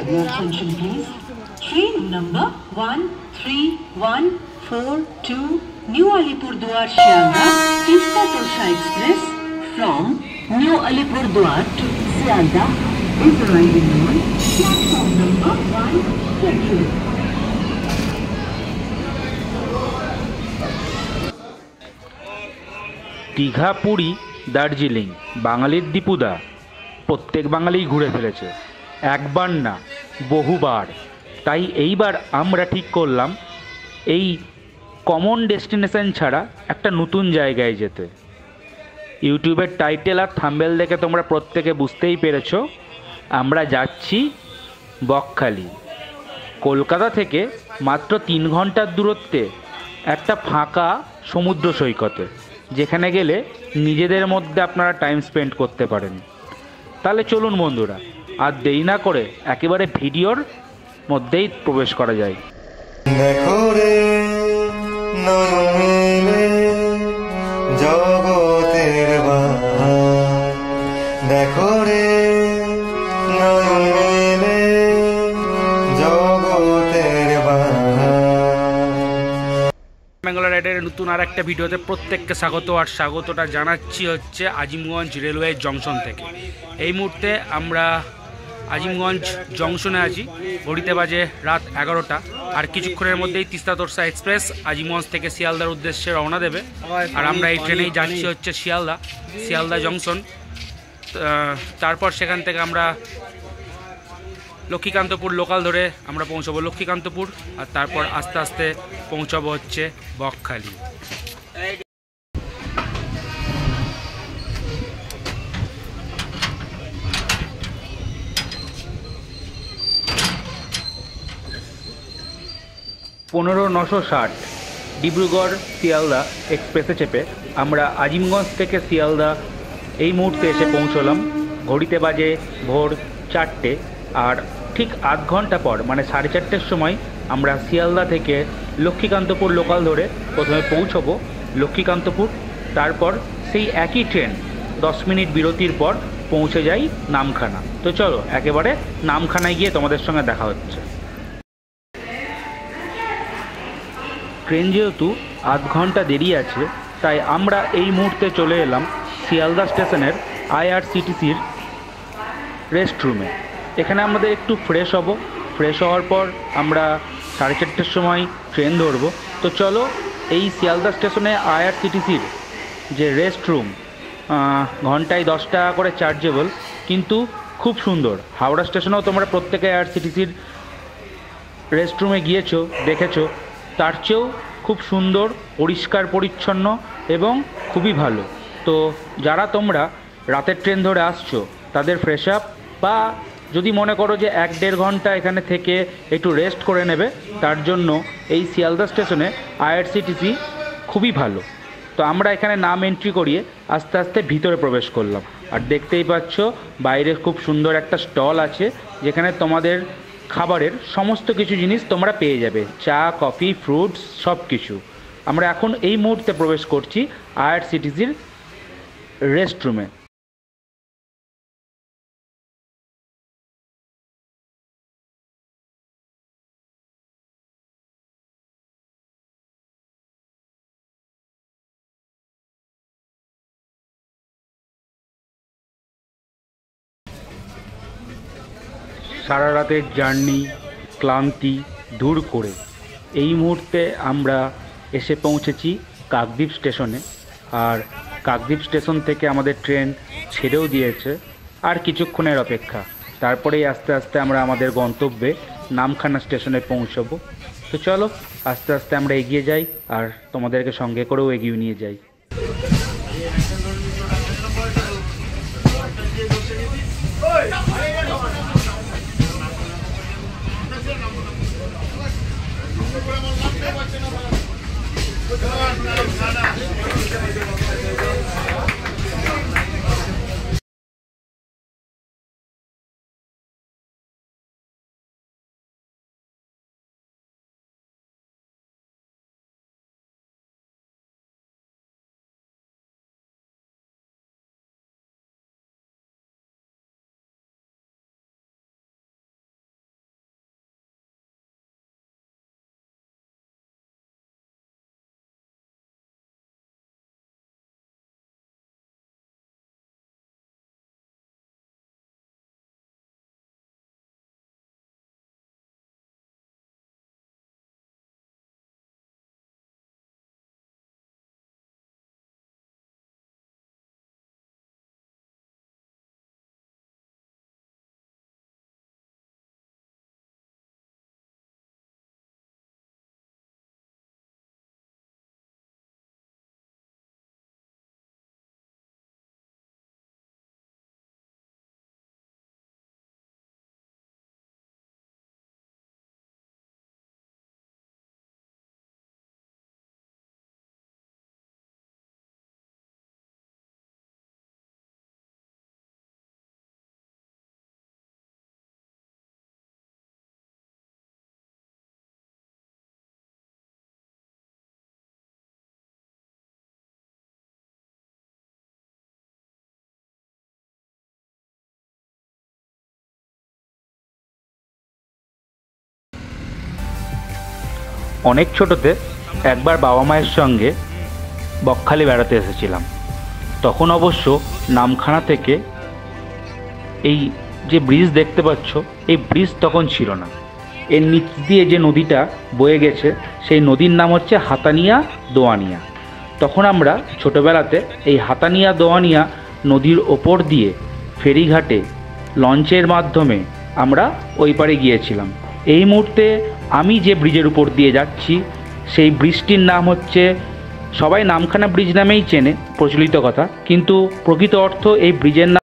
Your attention please. Train number 13142 New Alipurduar Sialdah Tista Torsha Express from New Alipurduar to Sialdah is arriving on platform number 120. Digha, Puri, Darjeeling বাঙালির দীপুদা প্রত্যেক বাঙালিই ঘুরে ফেলেছে, একবার না বহুবার। তাই এইবার আমরা ঠিক করলাম এই কমন ডেস্টিনেশন ছাড়া একটা নতুন জায়গায় যেতে। ইউটিউবের টাইটেল আর থাম্বনেল দেখে তোমরা প্রত্যেকে বুঝতেই পেরেছো আমরা যাচ্ছি বকখালি। কলকাতা থেকে মাত্র 3 ঘন্টার দূরত্বে একটা ফাঁকা সমুদ্র সৈকতে, যেখানে গেলে নিজেদের মধ্যে আপনারা টাইম স্পেন্ড করতে পারেন। তাহলে চলুন বন্ধুরা, আর দেরি না করে একেবারে ভিডিওর মধ্যেই প্রবেশ করা যায়। দেখো রে নয়নে জগতের বাহার, দেখো রে নয়নে জগতের বাহার। ব্যাঙ্গালোর রাইডের নতুন আর একটা ভিডিওতে প্রত্যেককে স্বাগত। আর স্বাগতটা জানাচ্ছি হচ্ছে আজিমগঞ্জ রেলওয়ে জংশন থেকে। এই মুহূর্তে আমরা আজিমগঞ্জ জংশনে আছি, ঘড়িতে বাজে রাত 11টা। আর কিছুক্ষণের মধ্যেই তিস্তা তোরসা এক্সপ্রেস আজিমগঞ্জ থেকে শিয়ালদার উদ্দেশ্যে রওনা দেবে। আর আমরা এই ট্রেনেই যাচ্ছি হচ্ছে শিয়ালদা জংশন। তারপর সেখান থেকে আমরা লক্ষ্মীকান্তপুর লোকাল ধরে আমরা পৌঁছাবো লক্ষ্মীকান্তপুর, আর তারপর আস্তে আস্তে পৌঁছাবো হচ্ছে বকখালি। পনেরো 960 ডিব্রুগড় শিয়ালদা এক্সপ্রেসে চেপে আমরা আজিমগঞ্জ থেকে শিয়ালদা এই মুহূর্তে এসে পৌঁছলাম। ঘড়িতে বাজে ভোর 4টে। আর ঠিক আধ ঘন্টা পর মানে 4:30-র সময় আমরা শিয়ালদা থেকে লক্ষ্মীকান্তপুর লোকাল ধরে প্রথমে পৌঁছবো লক্ষ্মীকান্তপুর। তারপর সেই একই ট্রেন 10 মিনিট বিরতির পর পৌঁছে যাই নামখানা। তো চলো একেবারে নামখানায় গিয়ে তোমাদের সঙ্গে দেখা হচ্ছে। ট্রেন যেহেতু আধ ঘন্টা দেরি আছে, তাই আমরা এই মুহূর্তে চলে এলাম শিয়ালদা স্টেশনের IRCTCর রেস্ট রুমে। এখানে আমাদের একটু ফ্রেশ হব। ফ্রেশ হওয়ার পর আমরা 4:30-র সময় ট্রেন ধরবো। তো চলো এই শিয়ালদা স্টেশনে IRCTCর যে রেস্ট রুম, ঘন্টায় 10 টাকা করে চার্জেবল, কিন্তু খুব সুন্দর। হাওড়া স্টেশনেও তোমরা প্রত্যেকে IRCTCর রেস্ট রুমে গিয়েছো, দেখেছো, তার চেয়েও খুব সুন্দর, পরিষ্কার পরিচ্ছন্ন এবং খুবই ভালো। তো যারা তোমরা রাতের ট্রেন ধরে আসছো তাদের ফ্রেশ আপ, বা যদি মনে করো যে 1-1.5 ঘন্টা এখানে থেকে একটু রেস্ট করে নেবে, তার জন্য এই শিয়ালদা স্টেশনে IRCTC খুবই ভালো। তো আমরা এখানে নাম এন্ট্রি করিয়ে আস্তে আস্তে ভিতরে প্রবেশ করলাম। আর দেখতেই পাচ্ছ বাইরে খুব সুন্দর একটা স্টল আছে, যেখানে তোমাদের খাবারের সমস্ত কিছু জিনিস তোমরা পেয়ে যাবে, চা, কফি, ফ্রুটস সব কিছু। আমরা এখন এই মুহূর্তে প্রবেশ করছি IRCTCর রেস্ট রুমে। সারা রাতের জার্নি ক্লান্তি দূর করে এই মুহূর্তে আমরা এসে পৌঁছেছি কাকদ্বীপ স্টেশনে। আর কাকদ্বীপ স্টেশন থেকে আমাদের ট্রেন ছেড়েও দিয়েছে, আর কিছুক্ষণের অপেক্ষা। তারপরেই আস্তে আস্তে আমরা আমাদের গন্তব্যে নামখানা স্টেশনে পৌঁছবো। তো চলো আস্তে আস্তে আমরা এগিয়ে যাই, আর তোমাদেরকে সঙ্গে করেও এগিয়ে নিয়ে যাই। অনেক ছোটোতে একবার বাবা মায়ের সঙ্গে বকখালি বেড়াতে এসেছিলাম। তখন অবশ্য নামখানা থেকে এই যে ব্রিজ দেখতে পাচ্ছ, এই ব্রিজ তখন ছিল না। এর নিচ দিয়ে যে নদীটা বয়ে গেছে সেই নদীর নাম হচ্ছে হাতানিয়া দোয়ানিয়া। তখন আমরা ছোটোবেলাতে এই হাতানিয়া দোয়ানিয়া নদীর ওপর দিয়ে ফেরিঘাটে লঞ্চের মাধ্যমে আমরা ওই পারে গিয়েছিলাম। এই মুহূর্তে আমি যে ব্রিজের উপর দিয়ে যাচ্ছি সেই ব্রিজটির নাম হচ্ছে, সবাই নামখানা ব্রিজ নামেই চেনে, প্রচলিত কথা, কিন্তু প্রকৃত অর্থ এই ব্রিজের নাম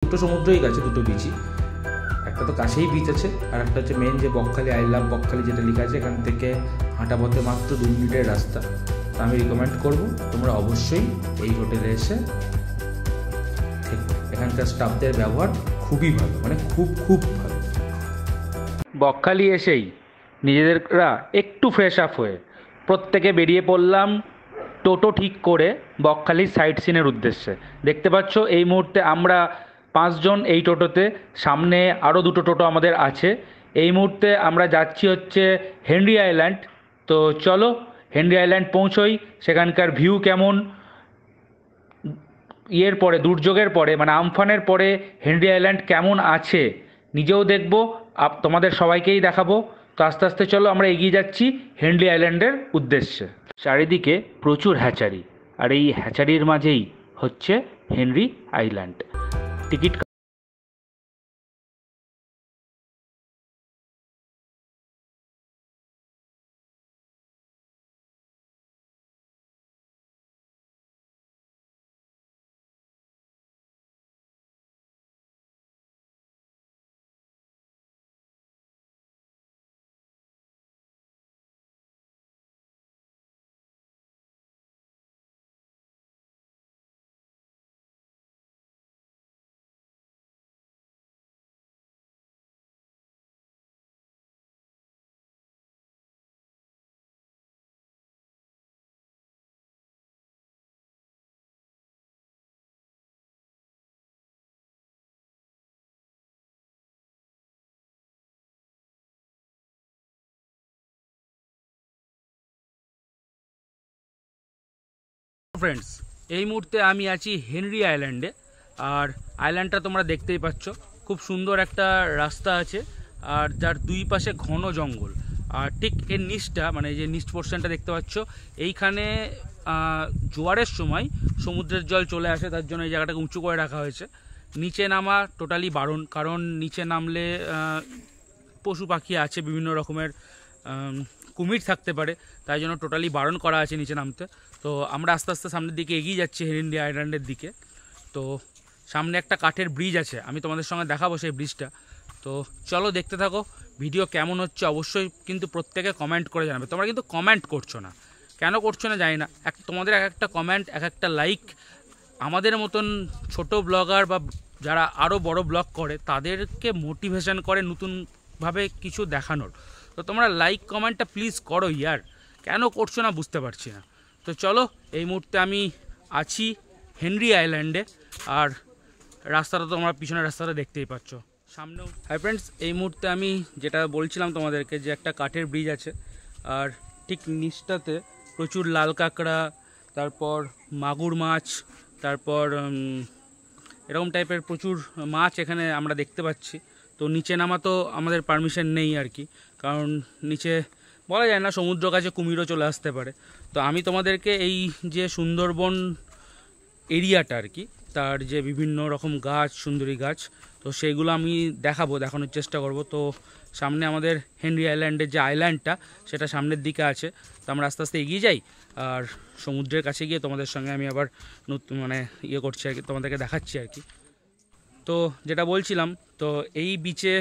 দুটো সমুদ্রই গেছে, দুটো বিচই। একটা তো কাছেই বিচ আছে, আর একটা হচ্ছে মেন যে বকখালি, আই লাভ বকখালি যেটা লেখা আছে, এখান থেকে হাঁটা পথে মাত্র 2 মিনিটের রাস্তা। তো আমি রিকমেন্ড করবো তোমরা অবশ্যই এই হোটেলে এসে থেকো। এখানকার স্টাফদের ব্যবহার খুবই ভালো, মানে খুব খুব ভালো। বকখালি এসেই নিজেদেররা একটু ফ্রেশ আপ হয়ে প্রত্যেকে বেরিয়ে পড়লাম টোটো ঠিক করে বকখালির সাইট সিনের উদ্দেশ্যে। দেখতে পাচ্ছ এই মুহূর্তে আমরা 5 জন এই টোটোতে, সামনে আরও 2টো টোটো আমাদের আছে। এই মুহূর্তে আমরা যাচ্ছি হচ্ছে হেনরি আইল্যান্ড। তো চলো হেনরি আইল্যান্ড পৌঁছোই, সেখানকার ভিউ কেমন, ইয়ের পরে, দুর্যোগের পরে, মানে আমফানের পরে হেনরি আইল্যান্ড কেমন আছে নিজেও দেখব, তোমাদের সবাইকেই দেখাবো। তো আস্তে আস্তে চলো আমরা এগিয়ে যাচ্ছি হেনরি আইল্যান্ডের উদ্দেশ্যে। চারিদিকে প্রচুর হ্যাচারি, আর এই হ্যাচারির মাঝেই হচ্ছে হেনরি আইল্যান্ড। টিকিট ফ্রেন্ডস, এই মুহূর্তে আমি আছি হেনরি আইল্যান্ডে। আর আইল্যান্ডটা তোমরা দেখতেই পাচ্ছ, খুব সুন্দর একটা রাস্তা আছে, আর যার দুই পাশে ঘন জঙ্গল। আর ঠিক এর নিচটা, মানে যে নিচ পোর্শনটা দেখতে পাচ্ছ, এইখানে জোয়ারের সময় সমুদ্রের জল চলে আসে, তার জন্য এই জায়গাটাকে উঁচু করে রাখা হয়েছে। নিচে নামা টোটালি বারণ, কারণ নিচে নামলে পশু পাখি আছে, বিভিন্ন রকমের কুমির থাকতে পারে, তাই জন্য টোটালি বারণ করা আছে নিচে নামতে। তো আমরা আস্তে আস্তে সামনের দিকে এগিয়ে যাচ্ছি হেনরি আইল্যান্ডের দিকে। তো সামনে একটা কাঠের ব্রিজ আছে, আমি তোমাদের সঙ্গে দেখাবো সেই ব্রিজটা। তো চলো দেখতে থাকো। ভিডিও কেমন হচ্ছে অবশ্যই কিন্তু প্রত্যেকে কমেন্ট করে জানাবে। তোমরা কিন্তু কমেন্ট করছো না, কেন করছো না জানি না। তোমাদের এক একটা কমেন্ট, এক একটা লাইক আমাদের মতন ছোট ব্লগার বা যারা আরও বড় ব্লগ করে তাদেরকে মোটিভেশন করে নতুনভাবে কিছু দেখানোর। তো তোমরা লাইক কমেন্টটা প্লিজ করো ইয়ার, কেন করছো না বুঝতে পারছি না। তো চলো, এই মুহূর্তে আমি আছি হেনরি আইল্যান্ডে, আর রাস্তাটা তোমরা পিছনের রাস্তাটা দেখতেই পাচ্ছ সামনেও। হাই ফ্রেন্ডস, এই মুহূর্তে আমি যেটা বলছিলাম তোমাদেরকে যে একটা কাঠের ব্রিজ আছে, আর ঠিক নিচটাতে প্রচুর লাল কাঁকড়া, তারপর মাগুর মাছ, তারপর এরকম টাইপের প্রচুর মাছ এখানে আমরা দেখতে পাচ্ছি। তো নিচে নামা তো আমাদের পারমিশন নেই আর কি, কারণ নিচে বলা যায় না, সমুদ্র কাছে কুমিরও চলে আসতে পারে। তো আমি তোমাদেরকে এই যে সুন্দরবন এরিয়াটা আর কি, তার যে বিভিন্ন রকম গাছ, সুন্দরী গাছ, তো সেইগুলো আমি দেখানোর চেষ্টা করব। তো সামনে আমাদের হেনরি আইল্যান্ডের যে আইল্যান্ডটা সেটা সামনের দিকে আছে। তো আমরা আস্তে আস্তে এগিয়ে যাই, আর সমুদ্রের কাছে গিয়ে তোমাদের সঙ্গে আমি আবার নতুন করছি আর কি, তোমাদেরকে দেখাচ্ছি আর কি। তো যেটা বলছিলাম, তো এই বিচে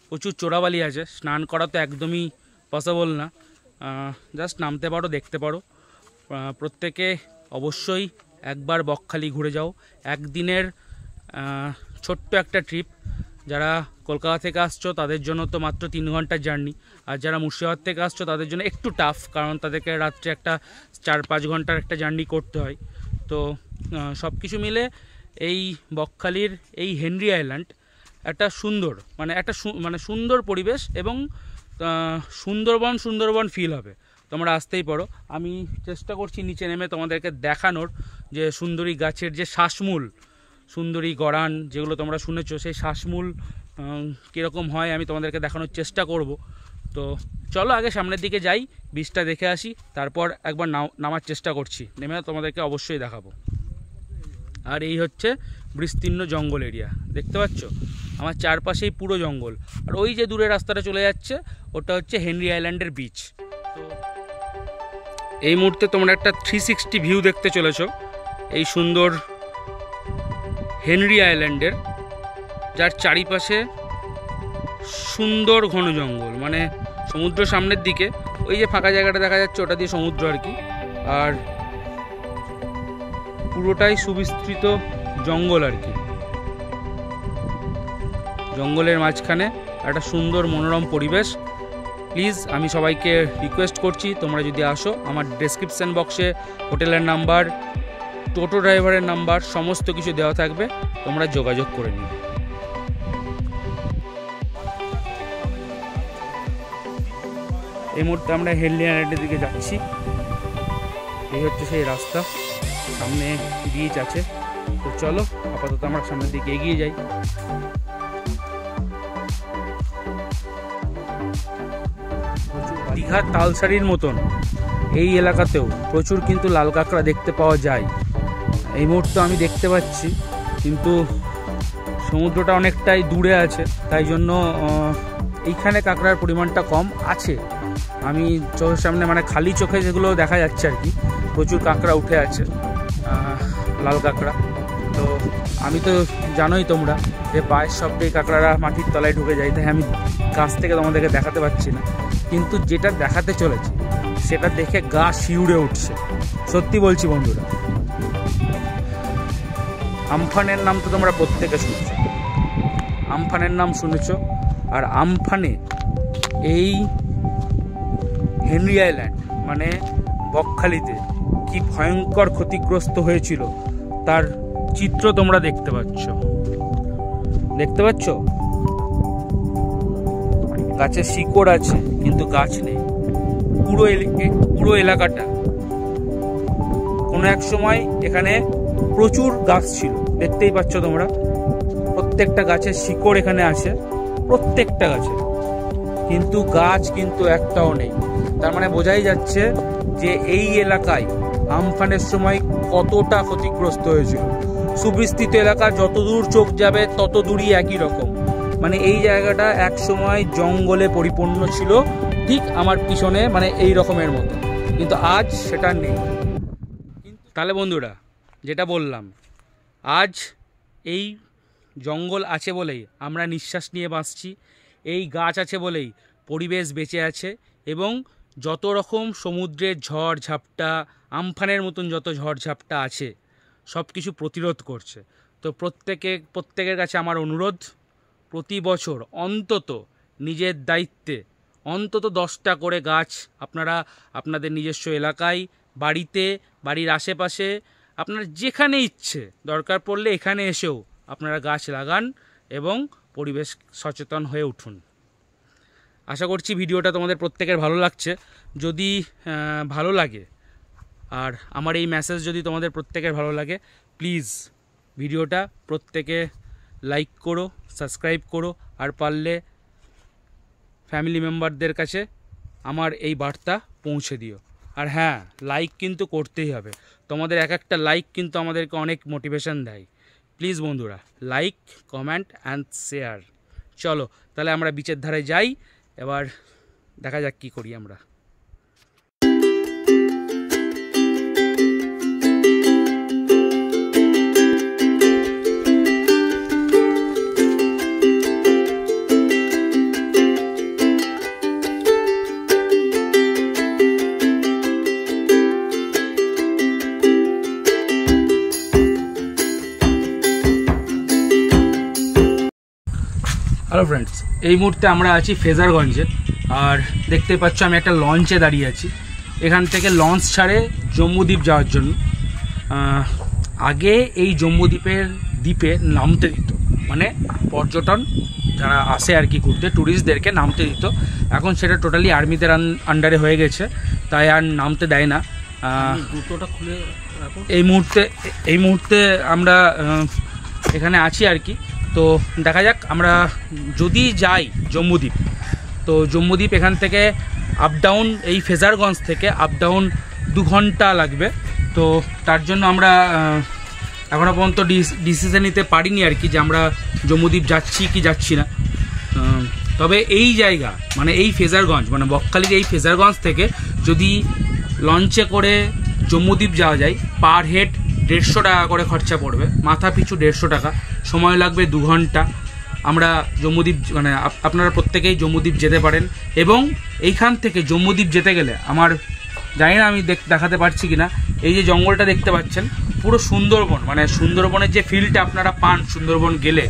প্রচুর চোরাবালি আছে, স্নান করা তো একদমই পসিবল না, জাস্ট নামতে পারো, দেখতে পারো। প্রত্যেকে অবশ্যই একবার বকখালি ঘুরে যাও, একদিনের ছোট্ট একটা ট্রিপ। যারা কলকাতা থেকে আসছো তাদের জন্য তো মাত্র 3 ঘন্টার জার্নি, আর যারা মুর্শিদাবাদ থেকে আসছো তাদের জন্য একটু টাফ, কারণ তাদেরকে রাত্রে একটা 4-5 ঘন্টার একটা জার্নি করতে হয়। তো সব কিছু মিলে এই বকখালির এই হেনরি আইল্যান্ড একটা সুন্দর, সুন্দর পরিবেশ, এবং সুন্দরবন ফিল হবে। তোমরা আসতেই পারো। আমি চেষ্টা করছি নিচে নেমে তোমাদেরকে দেখানোর যে সুন্দরী গাছের যে শ্বাসমূল, সুন্দরী গড়ান যেগুলো তোমরা শুনেছো, সেই শ্বাসমূল কীরকম হয় আমি তোমাদেরকে দেখানোর চেষ্টা করব। তো চলো আগে সামনের দিকে যাই, বীজটা দেখে আসি, তারপর একবার নামার চেষ্টা করছি, নেমে তোমাদেরকে অবশ্যই দেখাবো। আর এই হচ্ছে বিস্তীর্ণ জঙ্গল এরিয়া, দেখতে পাচ্ছ আমার চারপাশেই পুরো জঙ্গল। আর ওই যে দূরে রাস্তাটা চলে যাচ্ছে ওটা হচ্ছে হেনরি আইল্যান্ডের বিচ। তো এই মুহূর্তে তোমরা একটা 360 ভিউ দেখতে চলেছো এই সুন্দর হেনরি আইল্যান্ডের, যার চারিপাশে সুন্দর ঘন জঙ্গল, সমুদ্র সামনের দিকে, ওই যে ফাঁকা জায়গাটা দেখা যাচ্ছে ওটা দিয়ে সমুদ্র আর কি, আর পুরোটাই সুবিস্তৃত জঙ্গল আর কি। জঙ্গলের মাঝখানে একটা সুন্দর মনোরম পরিবেশ। প্লিজ আমি সবাইকে রিকোয়েস্ট করছি, তোমরা যদি আসো, আমার ডেসক্রিপশান বক্সে হোটেলের নাম্বার, টোটো ড্রাইভারের নাম্বার সমস্ত কিছু দেওয়া থাকবে, তোমরা যোগাযোগ করে নিও। এই মুহূর্তে আমরা হেনরি আইল্যান্ডের দিকে যাচ্ছি। এই হচ্ছে সেই রাস্তা, সামনে বিচ আছে। তো চলো আপাতত আমরা সামনের দিকে এগিয়ে যাই। দীঘার তালসারির মতন এই এলাকাতেও প্রচুর কিন্তু লাল কাঁকড়া দেখতে পাওয়া যায়। এই মুহূর্তে আমি দেখতে পাচ্ছি, কিন্তু সমুদ্রটা অনেকটাই দূরে আছে, তাই জন্য এইখানে কাঁকড়ার পরিমাণটা কম আছে। আমি চোখের সামনে খালি চোখে যেগুলো দেখা যাচ্ছে আর কি, প্রচুর কাঁকড়া উঠে আছে, লাল কাঁকড়া। তো আমি তো জানোই তোমরা যে পায়ের শব্দে কাঁকড়ারা মাটির তলায় ঢুকে যায়, তাই আমি কাছ থেকে তোমাদেরকে দেখাতে পারছি না, কিন্তু যেটা দেখাতে চলেছি সেটা দেখে গা শিউরে উঠছে, সত্যি বলছি বন্ধুরা। আমফানের নাম তো তোমরা প্রত্যেকে শুনছো, আমফানের নাম শুনেছ। আর আমফানে এই হেনরি আইল্যান্ড বকখালিতে কি ভয়ঙ্কর ক্ষতিগ্রস্ত হয়েছিল তার চিত্র তোমরা দেখতে পাচ্ছ। গাছের শিকড় আছে কিন্তু গাছ নেই, পুরো এলাকাটা। কোনো এক সময় এখানে প্রচুর গাছ ছিল, দেখতেই পাচ্ছ তোমরা, প্রত্যেকটা গাছের শিকড় এখানে আছে, প্রত্যেকটা গাছে, কিন্তু গাছ কিন্তু একটাও নেই। তার বোঝাই যাচ্ছে যে এই এলাকায় আমফানের সময় কতটা ক্ষতিগ্রস্ত হয়েছিল। সুবিস্তৃত এলাকা, যতদূর চোখ যাবে তত দূরই একই রকম। এই জায়গাটা এক সময় জঙ্গলে পরিপূর্ণ ছিল, ঠিক আমার পিছনে মানে এই রকমের মতো, কিন্তু আজ সেটা নেই। তাহলে বন্ধুরা যেটা বললাম, আজ এই জঙ্গল আছে বলেই আমরা নিঃশ্বাস নিয়ে বাঁচছি, এই গাছ আছে বলেই পরিবেশ বেঁচে আছে, এবং যত রকম সমুদ্রের ঝড় ঝাপটা, আমফানের মতন যত ঝড় ঝাপটা আছে সব কিছু প্রতিরোধ করছে। তো প্রত্যেকের কাছে আমার অনুরোধ, প্রতি বছর অন্তত নিজের দায়িত্বে অন্তত 10টা করে গাছ আপনারা আপনাদের নিজস্ব এলাকায়, বাড়িতে, বাড়ির আশেপাশে, আপনার যেখানে ইচ্ছে, দরকার পড়লে এখানে এসেও আপনারা গাছ লাগান এবং পরিবেশ সচেতন হয়ে উঠুন। আশা করছি ভিডিওটা তোমাদের প্রত্যেকের ভালো লাগছে। যদি ভালো লাগে আর আমার এই মেসেজ যদি তোমাদের প্রত্যেকের ভালো লাগে, প্লিজ ভিডিওটা প্রত্যেকে লাইক করো, সাবস্ক্রাইব করো, আর পারলে ফ্যামিলি মেম্বারদের কাছে আমার এই বার্তা পৌঁছে দিও। আর হ্যাঁ, লাইক কিন্তু করতেই হবে, তোমাদের এক একটা লাইক কিন্তু আমাদেরকে অনেক মোটিভেশন দেয়। প্লিজ বন্ধুরা, লাইক, কমেন্ট অ্যান্ড শেয়ার। চলো তাহলে আমরা বিচের ধারে যাই, এবার দেখা যাক কী করি আমরা। হ্যালো ফ্রেন্ডস, এই মুহূর্তে আমরা আছি ফ্রেজারগঞ্জে, আর দেখতে পাচ্ছ আমি একটা লঞ্চে দাঁড়িয়ে আছি। এখান থেকে লঞ্চ ছাড়ে জম্বুদ্বীপ যাওয়ার জন্য। আগে এই জম্বুদ্বীপের দ্বীপে নামতে দিত, মানে পর্যটন যারা আসে আর কি ঘুরতে, ট্যুরিস্টদেরকে নামতে দিত। এখন সেটা টোটালি আর্মিদের আন্ডারে হয়ে গেছে, তাই আর নামতে দেয় না। খুলে এই মুহূর্তে আমরা এখানে আছি আর কি। তো দেখা যাক, আমরা যদি যাই জম্বুদ্বীপ, তো জম্বুদ্বীপ এখান থেকে আপ ডাউন, এই ফ্রেজারগঞ্জ থেকে আপ ডাউন 2 ঘন্টা লাগবে। তো তার জন্য আমরা এখনও পর্যন্ত ডিসিশন নিতে পারিনি আর কি, যে আমরা জম্বুদ্বীপ যাচ্ছি কি যাচ্ছি না। তবে এই জায়গা মানে এই ফ্রেজারগঞ্জ, মানে বকখালির এই ফ্রেজারগঞ্জ থেকে যদি লঞ্চে করে জম্বুদ্বীপ যাওয়া যায়, পার হেড 150 টাকা করে খরচা পড়বে, মাথা পিছু 150 টাকা, সময় লাগবে 2 ঘন্টা। আমরা জম্বুদ্বীপ মানে আপনারা প্রত্যেকেই জম্বুদ্বীপ যেতে পারেন। এবং এইখান থেকে জম্বুদ্বীপ যেতে গেলে আমার জানি না আমি দেখাতে পারছি কিনা, এই যে জঙ্গলটা দেখতে পাচ্ছেন পুরো সুন্দরবন, মানে সুন্দরবনের যে ফিলটা আপনারা পান সুন্দরবন গেলে,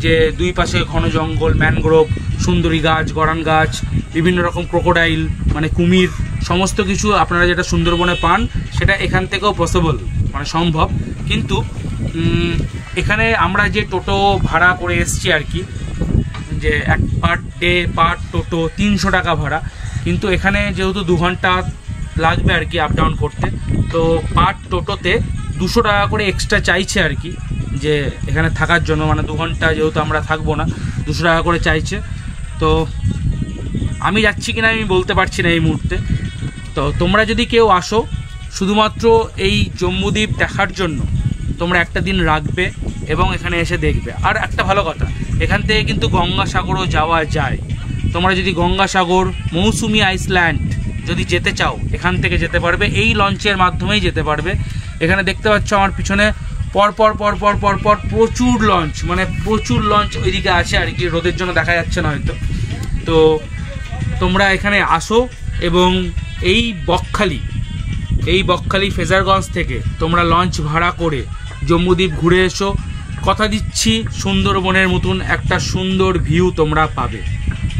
যে দুই পাশে ঘন জঙ্গল, ম্যানগ্রোভ, সুন্দরী গাছ, গরান গাছ, বিভিন্ন রকম ক্রোকোডাইল মানে কুমির, সমস্ত কিছু আপনারা যেটা সুন্দরবনে পান সেটা এখান থেকেও পসিবল, মানে সম্ভব। কিন্তু এখানে আমরা যে টোটো ভাড়া করে এসছি আর কি, যে এক পার ডে পার টোটো 300 টাকা ভাড়া, কিন্তু এখানে যেহেতু 2 ঘন্টা লাগবে আর কি আপ ডাউন করতে, তো পার টোটোতে 200 টাকা করে এক্সট্রা চাইছে আর কি, যে এখানে থাকার জন্য, মানে 2 ঘন্টা যেহেতু আমরা থাকবো না, 200 টাকা করে চাইছে। তো আমি যাচ্ছি কিনা আমি বলতে পারছি না এই মুহূর্তে। তো তোমরা যদি কেউ আসো শুধুমাত্র এই জম্বুদ্বীপ দেখার জন্য, তোমরা একটা দিন রাখবে এবং এখানে এসে দেখবে। আর একটা ভালো কথা, এখান থেকে কিন্তু গঙ্গাসাগরও যাওয়া যায়। তোমরা যদি গঙ্গাসাগর, মৌসুমি আইসল্যান্ড যদি যেতে চাও, এখান থেকে যেতে পারবে, এই লঞ্চের মাধ্যমেই যেতে পারবে। এখানে দেখতে পাচ্ছ আমার পিছনে পরপর প্রচুর লঞ্চ, মানে প্রচুর লঞ্চ ওইদিকে আছে আর কি, রোদের জন্য দেখা যাচ্ছে না হয়তো। তো তোমরা এখানে আসো এবং এই বকখালি ফ্রেজারগঞ্জ থেকে তোমরা লঞ্চ ভাড়া করে জম্বুদ্বীপ ঘুরে এসো। কথা দিচ্ছি সুন্দরবনের মতন একটা সুন্দর ভিউ তোমরা পাবে।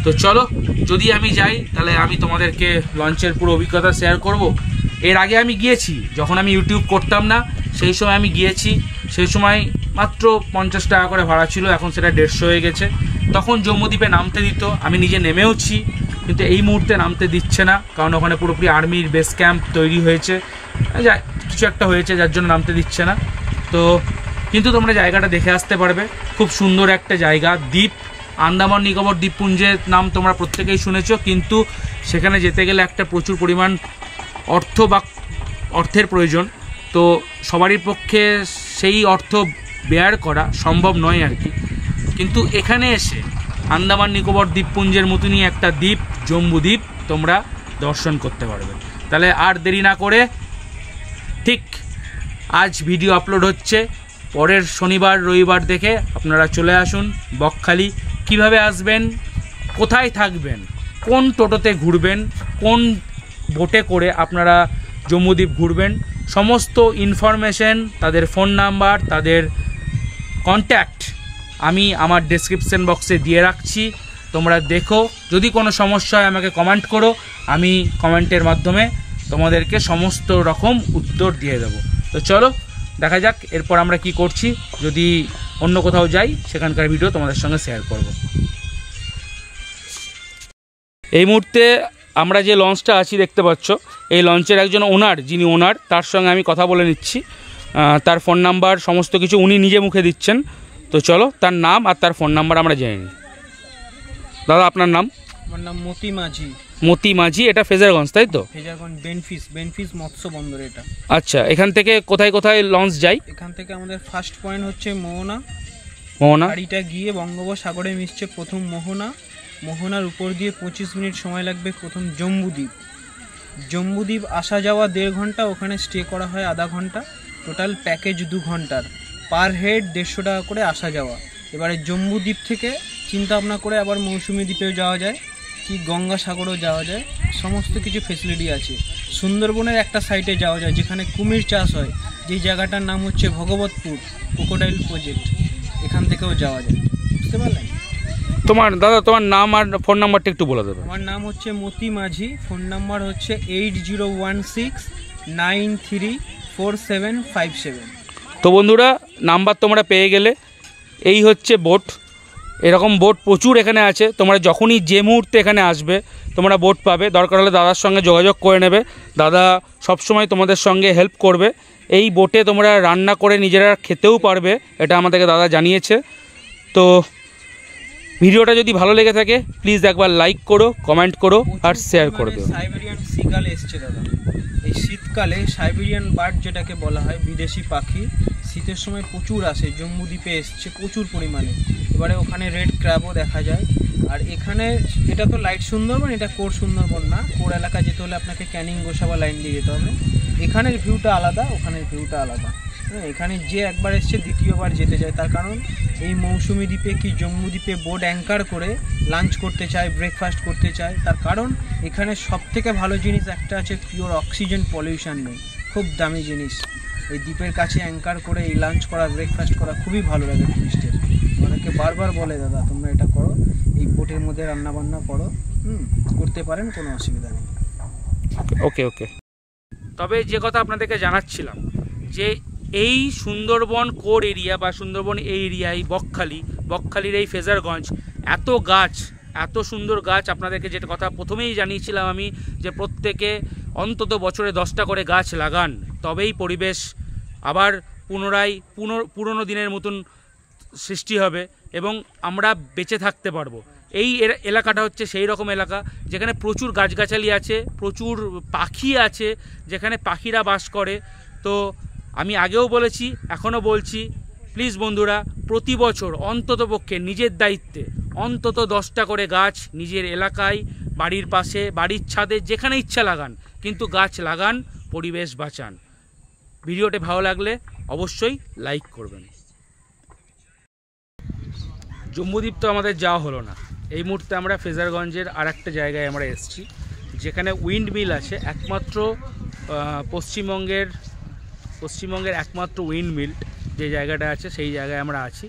তো চলো, যদি আমি যাই তাহলে আমি তোমাদেরকে লঞ্চের পুরো অভিজ্ঞতা শেয়ার করব। এর আগে আমি গিয়েছি, যখন আমি ইউটিউব করতাম না সেই সময় আমি গিয়েছি। সেই সময় মাত্র 50 টাকা করে ভাড়া ছিল, এখন সেটা 150 হয়ে গেছে। তখন জম্বুদ্বীপে নামতে দিত, আমি নিজে নেমেওছি, কিন্তু এই মুহূর্তে নামতে দিচ্ছে না, কারণ ওখানে পুরোপুরি আর্মির বেস ক্যাম্প তৈরি হয়েছে, কিছু একটা হয়েছে যার জন্য নামতে দিচ্ছে না। তো কিন্তু তোমরা জায়গাটা দেখে আসতে পারবে, খুব সুন্দর একটা জায়গা। দ্বীপ, আন্দামান নিকোবর দ্বীপপুঞ্জের নাম তোমরা প্রত্যেকেই শুনেছ, কিন্তু সেখানে যেতে গেলে একটা প্রচুর পরিমাণ অর্থের প্রয়োজন। তো সবারই পক্ষে সেই অর্থ ব্যয় করা সম্ভব নয় আর কি। কিন্তু এখানে এসে আন্দামান নিকোবর দ্বীপপুঞ্জের মতনই একটা দ্বীপ জম্বুদ্বীপ, তোমরা দর্শন করতে পারবে। তাহলে আর দেরি না করে ঠিক আজ ভিডিও আপলোড হচ্ছে, পরের শনিবার রবিবার দেখে আপনারা চলে আসুন বকখালি। কিভাবে আসবেন, কোথায় থাকবেন, কোন টোটোতে ঘুরবেন, কোন বোটে করে আপনারা জম্বুদ্বীপ ঘুরবেন, সমস্ত ইনফরমেশন, তাদের ফোন নাম্বার, তাদের কন্ট্যাক্ট আমি আমার ডেসক্রিপশন বক্সে দিয়ে রাখছি। তোমরা দেখো, যদি কোনো সমস্যা হয় আমাকে কমেন্ট করো, আমি কমেন্টের মাধ্যমে তোমাদেরকে সমস্ত রকম উত্তর দিয়ে দেবো। তো চলো দেখা যাক এরপর আমরা কি করছি। যদি অন্য কোথাও যাই সেখানকার ভিডিও তোমাদের সঙ্গে শেয়ার করব। এই মুহূর্তে আমরা যে লঞ্চটা আছি দেখতে পাচ্ছ, এই লঞ্চের একজন ওনার, যিনি ওনার, তার সঙ্গে আমি কথা বলে নিচ্ছি। তার ফোন নাম্বার সমস্ত কিছু উনি নিজে মুখে দিচ্ছেন। তো চলো তার নাম আর তার ফোন নাম্বার আমরা জেনে নিই। দাদা আপনার নাম? আমার নাম মতি মাঝি। মতি মাঝি, এটা ফেজারগঞ্জ তাই তো? ফেজারগঞ্জ বেনফিস মৎস্য বন্দর এটা। আচ্ছা, এখান থেকে কোথায় কোথায় লঞ্চ যায়? এখান থেকে আমাদের ফার্স্ট পয়েন্ট হচ্ছে মোহনা। গাড়িটা গিয়ে বঙ্গোপসাগরে মিশছে প্রথম মোহনার উপর দিয়ে 25 মিনিট সময় লাগবে প্রথম জম্বুদ্বীপ আসা যাওয়া 1.5 ঘন্টা, ওখানে স্টে করা হয় আধা ঘন্টা, টোটাল প্যাকেজ 2 ঘন্টার, পার হেড 150 টাকা করে আসা যাওয়া। এবারে জম্বুদ্বীপ থেকে চিন্তা ভাবনা করে আবার মৌসুমী দ্বীপেও যাওয়া যায়, কি গঙ্গাসাগরেও যাওয়া যায়, সমস্ত কিছু ফেসিলিটি আছে। সুন্দরবনের একটা সাইটে যাওয়া যায় যেখানে কুমির চাষ হয়, যেই জায়গাটার নাম হচ্ছে ভগবতপুর ক্রোকোডাইল প্রজেক্ট, এখান থেকেও যাওয়া যায়। বুঝতে পারলেন? তোমার দাদা, তোমার নাম আর ফোন নাম্বারটা একটু বলে দেবে। আমার নাম হচ্ছে মতি মাঝি, ফোন নাম্বার হচ্ছে 8016934757। তো বন্ধুরা, নাম্বার তোমরা পেয়ে গেলে। এই হচ্ছে বোট, এরকম বোট প্রচুর এখানে আছে। তোমরা যখনই যে মুহূর্তে এখানে আসবে তোমরা বোট পাবে। দরকার হলে দাদার সঙ্গে যোগাযোগ করে নেবে, দাদা সবসময় তোমাদের সঙ্গে হেল্প করবে। এই বোটে তোমরা রান্না করে নিজেরা খেতেও পারবে, এটা আমাদেরকে দাদা জানিয়েছে। তো ভিডিওটা যদি ভালো লেগে থাকে প্লিজ একবার লাইক করো, কমেন্ট করো আর শেয়ার করে দিও। সাইবেরিয়ান সিগাল এসছে দাদা, এই শীতকালে সাইবেরিয়ান বার্ড যেটাকে বলা হয়, বিদেশি পাখি, শীতের সময় প্রচুর আসে, জম্বুদ্বীপে এসছে প্রচুর পরিমাণে। এবারে ওখানে রেড ক্র্যাবও দেখা যায়। আর এখানে, এটা তো লাইট সুন্দরবন, এটা কোর সুন্দরবন না। কোর এলাকা যেতে হলে আপনাকে ক্যানিং গোসাবা লাইন দিয়ে যেতে হবে। এখানের ভিউটা আলাদা, ওখানের ভিউটা আলাদা। হ্যাঁ, এখানে যে একবার এসছে দ্বিতীয়বার যেতে চায়, তার কারণ এই মৌসুমী দ্বীপে কি জম্বুদ্বীপে বোট অ্যাঙ্কার করে লাঞ্চ করতে চায়, ব্রেকফাস্ট করতে চায়। তার কারণ এখানে সবথেকে ভালো জিনিস একটা আছে, পিওর অক্সিজেন পলিউশন নেই, খুব দামি জিনিস। এই দ্বীপের কাছে অ্যাঙ্কার করে এই লাঞ্চ করা, ব্রেকফাস্ট করা খুবই ভালো লাগে টুরিস্টের। অনেকে বারবার বলে দাদা তোমরা এটা করো, এই বোটের মধ্যে রান্নাবান্না করো, করতে পারেন, কোনো অসুবিধা নেই। ওকে ওকে। তবে যে কথা আপনাদেরকে জানাচ্ছিলাম, যে এই সুন্দরবন কোর এরিয়া বা সুন্দরবন এই এরিয়ায় বকখালির এই ফেজারগঞ্জ, এত গাছ, এত সুন্দর গাছ। আপনাদেরকে যেটা কথা প্রথমেই জানিয়েছিলাম আমি, যে প্রত্যেকে অন্তত বছরে 10টা করে গাছ লাগান, তবেই পরিবেশ আবার পুনরায় পুরনো দিনের মতন সৃষ্টি হবে এবং আমরা বেঁচে থাকতে পারবো। এই এলাকাটা হচ্ছে সেই রকম এলাকা যেখানে প্রচুর গাছগাছালি আছে, প্রচুর পাখি আছে, যেখানে পাখিরা বাস করে। তো আমি আগেও বলেছি, এখনও বলছি, প্লিজ বন্ধুরা, প্রতি বছর অন্ততপক্ষে নিজের দায়িত্বে অন্তত 10টা করে গাছ নিজের এলাকায়, বাড়ির পাশে, বাড়ির ছাদে, যেখানে ইচ্ছা লাগান, কিন্তু গাছ লাগান, পরিবেশ বাঁচান। ভিডিওটি ভালো লাগলে অবশ্যই লাইক করবেন। জম্বুদ্বীপ তো আমাদের যাওয়া হলো না, এই মুহূর্তে আমরা ফেজারগঞ্জের আর একটা জায়গায় আমরা এসেছি, যেখানে উইন্ড মিল আছে, একমাত্র পশ্চিমবঙ্গের একমাত্র উইন্ড মিল যে জায়গাটা আছে, সেই জায়গায় আমরা আছি।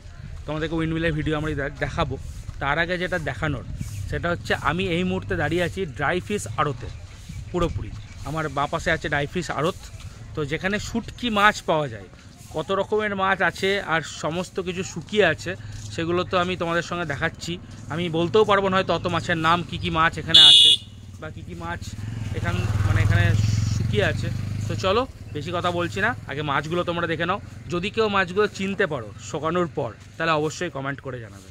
তোমাদেরকে উইন্ড মিলের ভিডিও আমরা দেখাবো। তার আগে যেটা দেখানোর, সেটা হচ্ছে আমি এই মুহূর্তে দাঁড়িয়ে আছি ড্রাই ফিশ আড়তে। পুরোপুরি আমার বাঁ পাশে আছে ড্রাই ফিশ আড়ত, তো যেখানে শুটকি মাছ পাওয়া যায়, কত রকমের মাছ আছে আর সমস্ত কিছু শুকিয়ে আছে, সেগুলো তো আমি তোমাদের সঙ্গে দেখাচ্ছি। আমি বলতেও পারবো না হয়তো অত মাছের নাম, কী কী মাছ এখানে আছে বা কী কী মাছ এখানে শুকিয়ে আছে। তো চলো, বেশি কথা বলছি না, আগে মাছগুলো তোমরা দেখে নাও। যদি কেউ মাছগুলো চিনতে পারো শুকানোর পর, তাহলে অবশ্যই কমেন্ট করে জানাবে।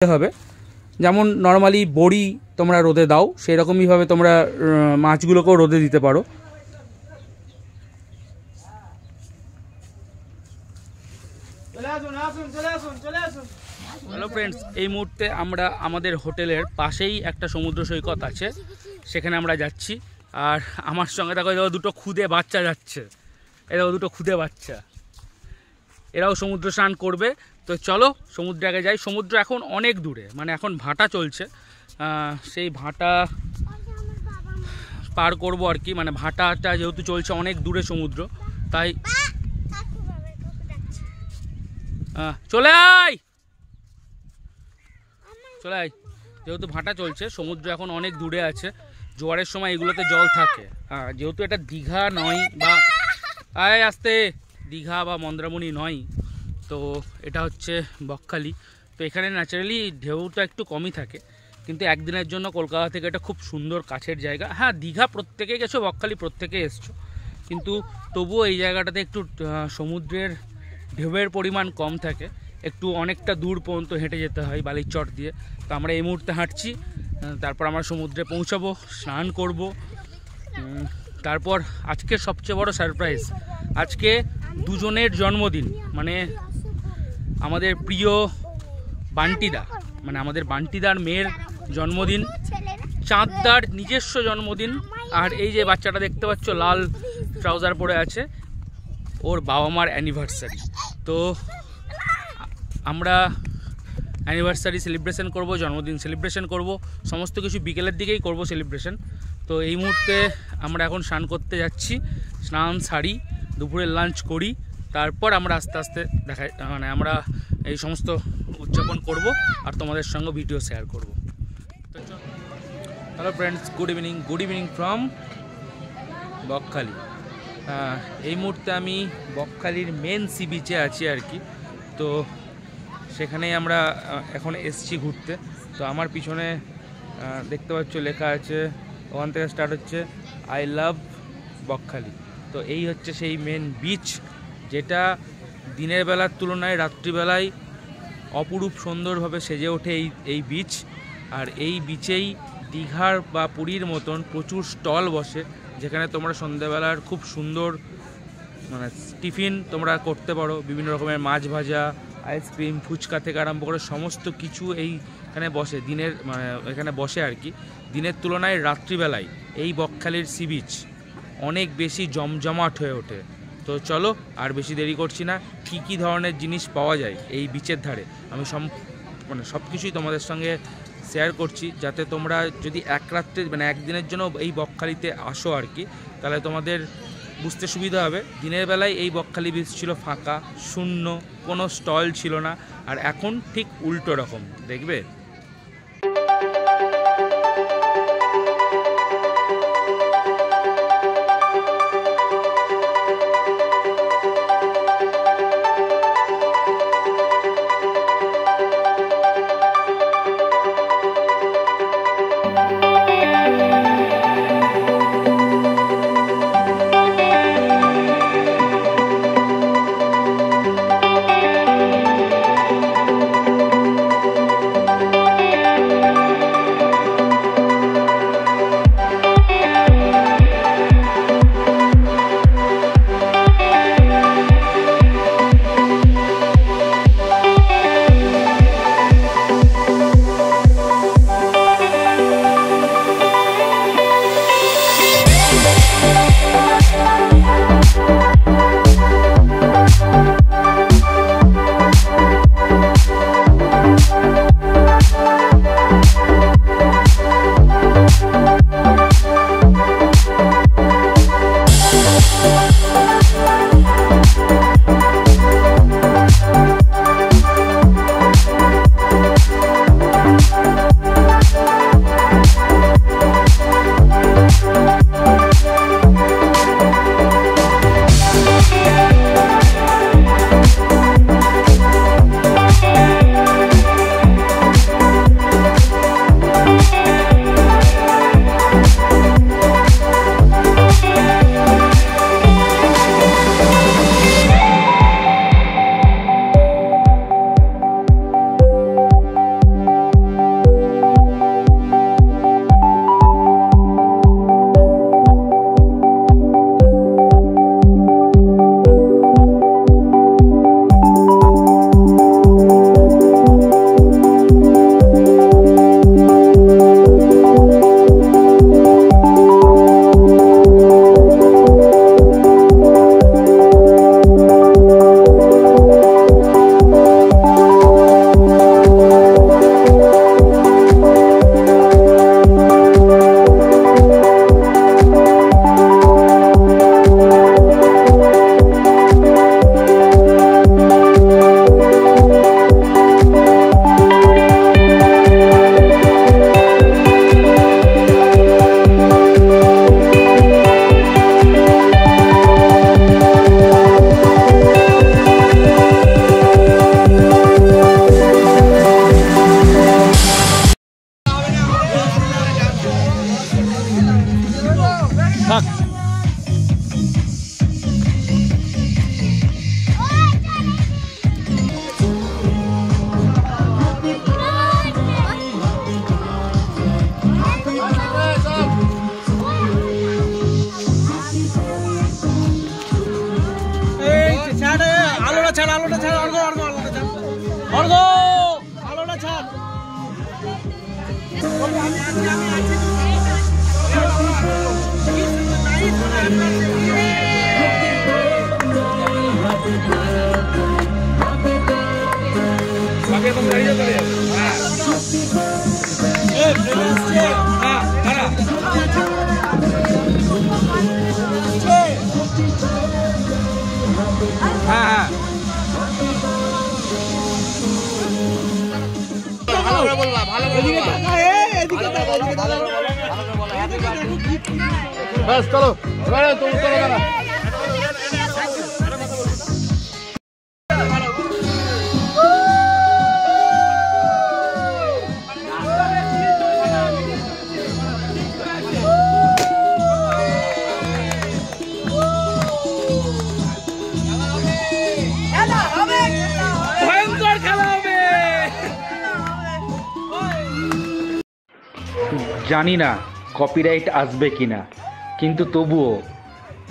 হবে। যেমন নর্মালি বড়ি তোমরা রোদে দাও, সেই রকমইভাবে তোমরা মাছগুলোকেও রোদে দিতে পারো। হ্যালো ফ্রেন্ডস, এই মুহূর্তে আমরা আমাদের হোটেলের পাশেই একটা সমুদ্র সৈকত আছে, সেখানে আমরা যাচ্ছি। আর আমার সঙ্গে দেখো দুটো খুদে বাচ্চা যাচ্ছে, এরাও দুটো খুদে বাচ্চা, এরাও সমুদ্র স্নান করবে। তো চলো সমুদ্রে আগে যাই। সমুদ্র এখন অনেক দূরে, মানে এখন ভাটা চলছে, সেই ভাটা পার করবো আর কি। মানে ভাটাটা যেহেতু চলছে অনেক দূরে সমুদ্র, তাই চলে আয় চলে আয়। যেহেতু ভাটা চলছে, সমুদ্র এখন অনেক দূরে আছে, জোয়ারের সময় এগুলোতে জল থাকে। যেহেতু এটা দীঘা নয় বা আসতে দীঘা বা মন্দারমণি নয়, তো এটা হচ্ছে বকখালি। তো এখানে ন্যাচারালি ঢেউটা একটু কমই থাকে, কিন্তু একদিনের জন্য কলকাতা থেকে এটা খুব সুন্দর কাছের জায়গা। হ্যাঁ, দীঘা প্রত্যেকে গেছো, বকখালি প্রত্যেকে এসছো, কিন্তু তবুও এই জায়গাটাতে একটু সমুদ্রের ঢেউয়ের পরিমাণ কম থাকে, একটু অনেকটা দূর পর্যন্ত হেঁটে যেতে হয় বালির চট দিয়ে। তো আমরা এই মুহূর্তে হাঁটছি, তারপর আমরা সমুদ্রে পৌঁছাবো, স্নান করব। তারপর আজকে সবচেয়ে বড় সারপ্রাইজ, আজকে দুজনের জন্মদিন, মানে আমাদের প্রিয় বান্টিদা, মানে আমাদের বান্টিদার মেয়ের জন্মদিন, চাঁদদার নিজস্ব জন্মদিন। আর এই যে বাচ্চাটা দেখতে পাচ্ছ লাল ট্রাউজার পরে আছে, ওর বাবা মার অ্যানিভার্সারি। তো আমরা অ্যানিভার্সারি সেলিব্রেশন করব, জন্মদিন সেলিব্রেশন করব, সমস্ত কিছু বিকেলের দিকেই করব সেলিব্রেশন। তো এই মুহূর্তে আমরা এখন স্নান করতে যাচ্ছি, স্নান সারি, দুপুরের লাঞ্চ করি, তারপর আমরা আস্তে আস্তে মানে আমরা এই সমস্ত উদযাপন করব আর তোমাদের সঙ্গে ভিডিও শেয়ার করব। Hello friends, good evening from Bakkhali. এই মুহূর্তে আমি বকখালির মেন সি বিচে আছি আর কি। তো সেখানেই আমরা এখন এসছি ঘুরতে। তো আমার পিছনে দেখতে পাচ্ছ লেখা আছে, ওখান থেকে স্টার্ট হচ্ছে আই লাভ বকখালি। তো এই হচ্ছে সেই মেন বিচ, যেটা দিনের বেলার তুলনায় রাত্রিবেলায় অপরূপ সুন্দরভাবে সেজে ওঠে এই বিচ। আর এই বিচেই দীঘার বা পুরীর মতন প্রচুর স্টল বসে, যেখানে তোমরা সন্ধ্যাবেলার খুব সুন্দর মানে টিফিন তোমরা করতে পারো। বিভিন্ন রকমের মাছ ভাজা, আইসক্রিম, ফুচকা থেকে আরম্ভ করে সমস্ত কিছু এইখানে বসে, দিনের মানে এখানে বসে আর কি। দিনের তুলনায় রাত্রিবেলায় এই বকখালির সি বিচ অনেক বেশি জমজমাট হয়ে ওঠে। তো চলো আর বেশি দেরি করছি না, কী ধরনের জিনিস পাওয়া যায় এই বিচের ধারে আমি সব কিছুই তোমাদের সঙ্গে শেয়ার করছি, যাতে তোমরা যদি এক রাত্রে মানে একদিনের জন্য এই বকখালিতে আসো আর কি, তাহলে তোমাদের বুঝতে সুবিধা হবে। দিনের বেলায় এই বকখালি বিচ ছিল ফাঁকা, শূন্য, কোনো স্টল ছিল না। আর এখন ঠিক উল্টো রকম, দেখবে। থাক। আলোটা ছাড়, আলোটা ছাড়, আলোটা ছাড়, আলোটা ছাড়। চলো দাদা। জানি না কপিরাইট আসবে কি না, কিন্তু তবুও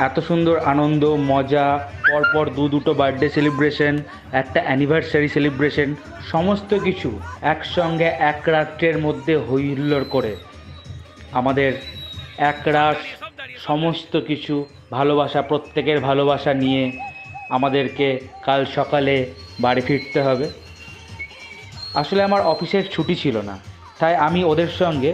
এত সুন্দর আনন্দ মজা, পরপর দুটো বার্থডে সেলিব্রেশন, একটা অ্যানিভার্সারি সেলিব্রেশন, সমস্ত কিছু একসঙ্গে এক রাত্রের মধ্যে হইহুল্লোড় করে আমাদের এক রাত সমস্ত কিছু ভালোবাসা, প্রত্যেকের ভালোবাসা নিয়ে আমাদেরকে কাল সকালে বাড়ি ফিরতে হবে। আসলে আমার অফিসের ছুটি ছিল না, তাই আমি ওদের সঙ্গে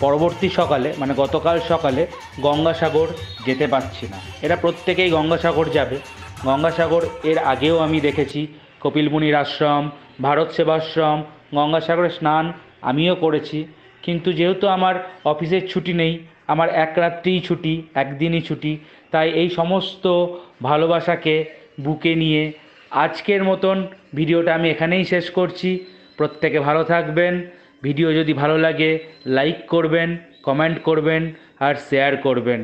পরবর্তী সকালে মানে গতকাল সকালে গঙ্গাসাগর যেতে পারছি না। এরা প্রত্যেকেই গঙ্গাসাগর যাবে। গঙ্গাসাগর এর আগেও আমি দেখেছি, কপিলমুনির আশ্রম, ভারত সেবাশ্রম, গঙ্গাসাগরে স্নান আমিও করেছি। কিন্তু যেহেতু আমার অফিসের ছুটি নেই, আমার এক রাত্রিই ছুটি, একদিনই ছুটি, তাই এই সমস্ত ভালোবাসাকে বুকে নিয়ে আজকের মতন ভিডিওটা আমি এখানেই শেষ করছি। প্রত্যেকে ভালো থাকবেন। ভিডিও যদি ভালো লাগে লাইক করবেন, কমেন্ট করবেন আর শেয়ার করবেন।